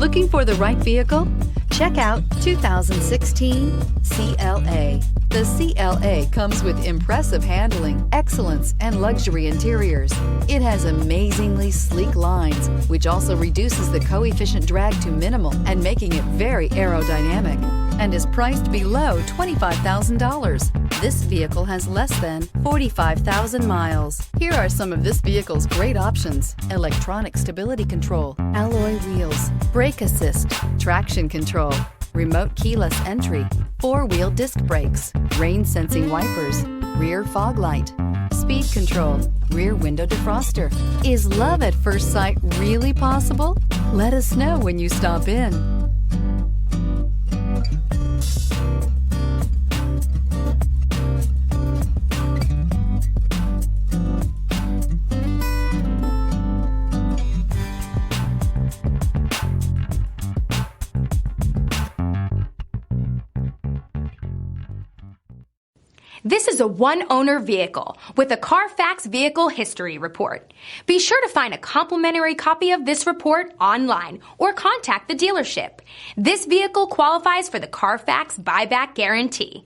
Looking for the right vehicle? Check out 2016 CLA. The CLA comes with impressive handling, excellence, and luxury interiors. It has amazingly sleek lines, which also reduces the coefficient drag to minimal and making it very aerodynamic, and is priced below $25,000. This vehicle has less than 45,000 miles. Here are some of this vehicle's great options: electronic stability control, alloy wheels, brake assist, traction control, remote keyless entry, four-wheel disc brakes, rain-sensing wipers, rear fog light, speed control, rear window defroster. Is love at first sight really possible? Let us know when you stop in. This is a one-owner vehicle with a CARFAX Vehicle History Report. Be sure to find a complimentary copy of this report online or contact the dealership. This vehicle qualifies for the CARFAX Buyback Guarantee.